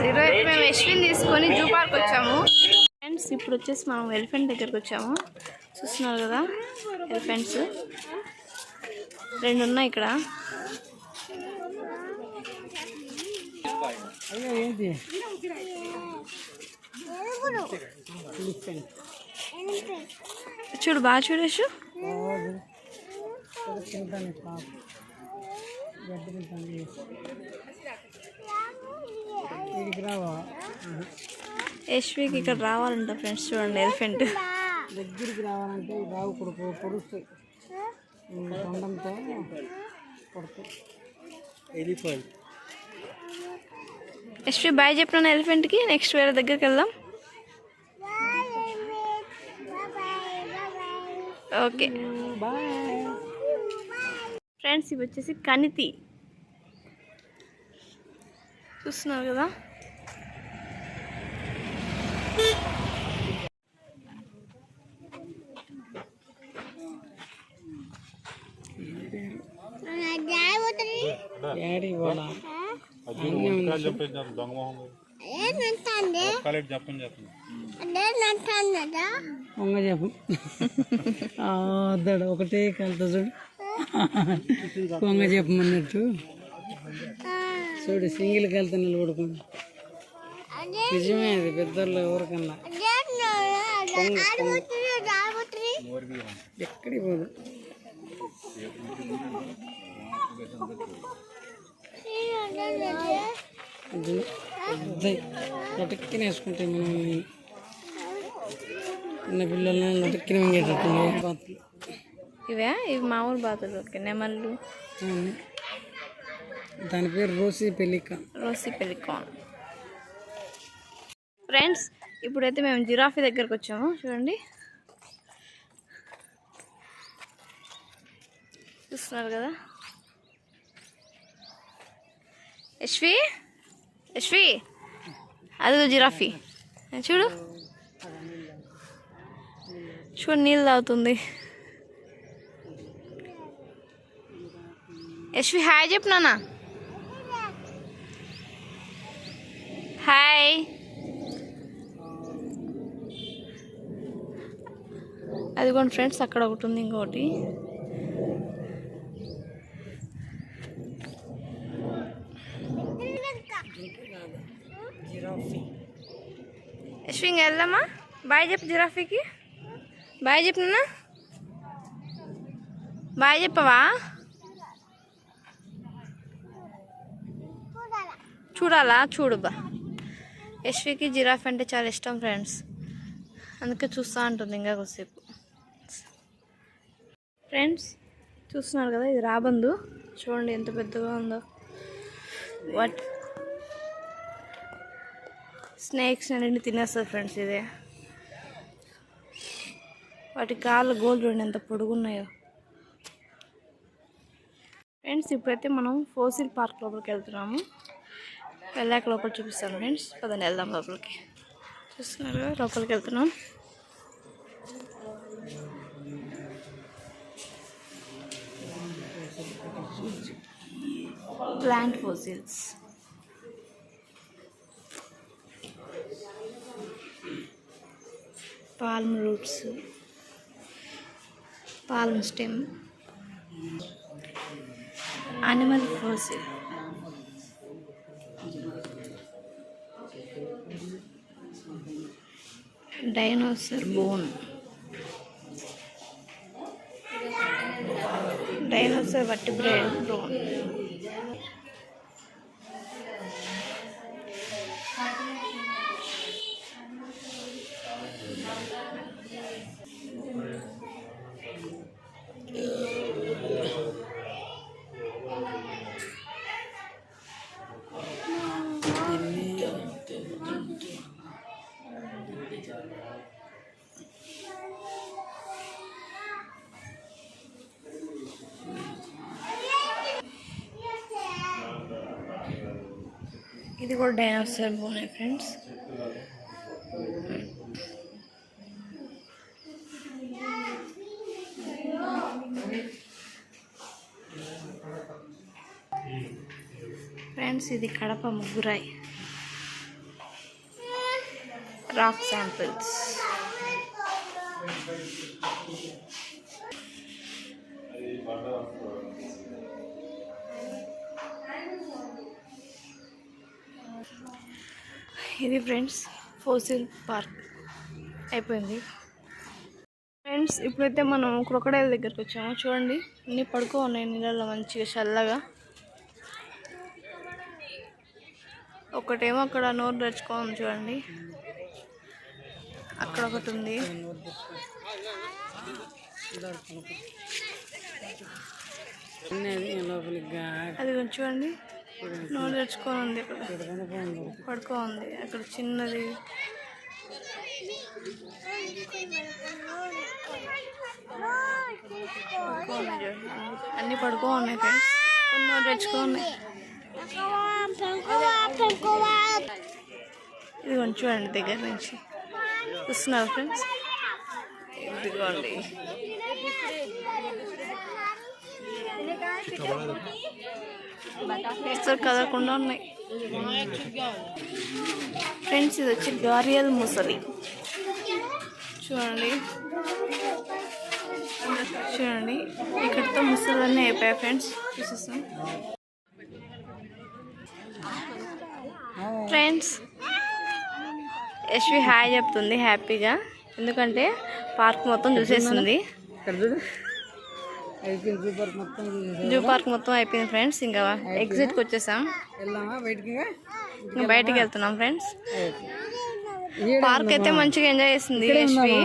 ఈరోజు మేము యశ్విని తీసుకొని జూ పార్క్ వచ్చాము ఫ్రెండ్స్. ఇప్పుడు వచ్చేసి మనం ఎలిఫెంట్ దగ్గరకు వచ్చాము. చూస్తున్నారు కదా, ఎలిఫెంట్స్ 2 ఉన్నాయి ఇక్కడ. చూడు, బాగా చూడేసు. యశ్వికి ఇక్కడ రావాలంట ఫ్రెండ్స్. చూడండి, ఎలిఫెంట్ దగ్గరికి రావాలంటే రావు పొడుస్తాయి, తొండంతో పడుతాయి. ఎలిఫెంట్ యశ్వి బాయ్ చెప్పిన ఎలిఫెంట్కి. నెక్స్ట్ వేరే దగ్గరికి వెళ్దాం. Okay bye friends. ఇవి వచ్చేసి కనితి, చూస్తున్నారు కదా. ఒకటే కలుతా చూడు, కొంగ చెప్పమన్నట్టు చూడు. సింగిల్ కలిత నిలబడుకుంది. నిజమే, అది పెద్దోళ్ళు ఎవరికన్నా ఎక్కడికి పోదు. లటక్కిన వేసుకుంటాయి మనల్ని, చిన్న పిల్లల్ని లటక్కిన మింగేటట్టు బాతులు. ఇవి మామూలు బాతులు. నెమళ్ళు. దాని పేరు రోసీ పెలికాన్. ఫ్రెండ్స్, ఇప్పుడైతే మేము జిరాఫీ దగ్గరకు వచ్చాము. చూడండి, చూస్తున్నారు కదా. యశ్వి అది జిరాఫీ. చూడు నీళ్ళు తాగుతుంది. యశ్వి హాయ్ చెప్పు నాన్న. హాయ్. అదిగోండి ఫ్రెండ్స్, అక్కడ ఒకటి ఉంది, ఇంకోటి. యశ్వి ఇంకా వెళ్దామా? బాయ్ చెప్పు జిరాఫీకి. బాయ్ చెప్పు నాన్న. బాయ్ చెప్పవా? చూడాలా? చూడుబా. యశ్వికి జిరాఫీ అంటే చాలా ఇష్టం ఫ్రెండ్స్, అందుకే చూస్తూ ఉంటుంది ఇంకా కొద్దిసేపు. ఫ్రెండ్స్, చూస్తున్నారు కదా, ఇది రాబందు. చూడండి ఎంత పెద్దగా ఉందో. స్నేక్స్ అన్నింటినీ తినేస్తుంది ఫ్రెండ్స్. ఇదే వాటి కాళ్ళు గోల్డ్ చూడండి ఎంత పొడుగున్నాయో. ఫ్రెండ్స్, ఇప్పుడైతే మనం ఫోసిల్ పార్క్ లోపలికి వెళ్తున్నాము. వెళ్ళాక లోపల చూపిస్తాను ఫ్రెండ్స్. పదండి వెళ్దాం లోపలికి. చూస్తున్నారు కదా, లోపలికి వెళ్తున్నాం. Plant fossils, palm roots, palm stem, animal fossil, dinosaur bone, dinosaur vertebrate bone, ఇది కూడా డైనోసార్ బోనే ఫ్రెండ్స్. ఫ్రెండ్స్, ఇది కడప ముగ్గురాయి. Rock samples. ఇది ఫ్రెండ్స్ ఫోసిల్ పార్క్ అయిపోయింది. ఫ్రెండ్స్ ఇప్పుడైతే మనం క్రొకడైల్ దగ్గరికి వచ్చాము. చూడండి అన్నీ పడుకో ఉన్నాయి నీళ్ళల్లో మంచిగా చల్లగా. ఒకటేమో అక్కడ నోరు తెరుచుకోండి చూడండి, అక్కడ ఒకటి ఉంది. అది కొంచెం చూడండి నోరు తెరుచుకొని ఉంది, ఇక్కడ పడుకో ఉంది. అక్కడ చిన్నది అన్నీ పడుకో ఉన్నాయి ఫ్రెండ్స్, కొన్ని నోరు తెరుచుకో ఉన్నాయి. ఇది కొంచెం చూడండి దగ్గర నుంచి చూస్తున్నారు ఫ్రెండ్స్. ఇదిగోండి కదలకుండా ఉన్నాయి ఫ్రెండ్స్. ఇది వచ్చి గారియల్ ముసలి చూడండి. చూడండి ఇక్కడితో ముసలన్నీ అయిపోయాయి ఫ్రెండ్స్. చూసేస్తాం ఫ్రెండ్స్. యశ్వి హాయ్ చెప్తుంది హ్యాపీగా, ఎందుకంటే పార్క్ మొత్తం చూసేస్తుంది. జూ పార్క్ మొత్తం అయిపోయింది ఫ్రెండ్స్. ఇంకా ఎగ్జిట్కి వచ్చేసాం, ఇంకా బయటికి వెళ్తున్నాం ఫ్రెండ్స్. పార్క్ అయితే మంచిగా ఎంజాయ్ చేసింది యశ్వి.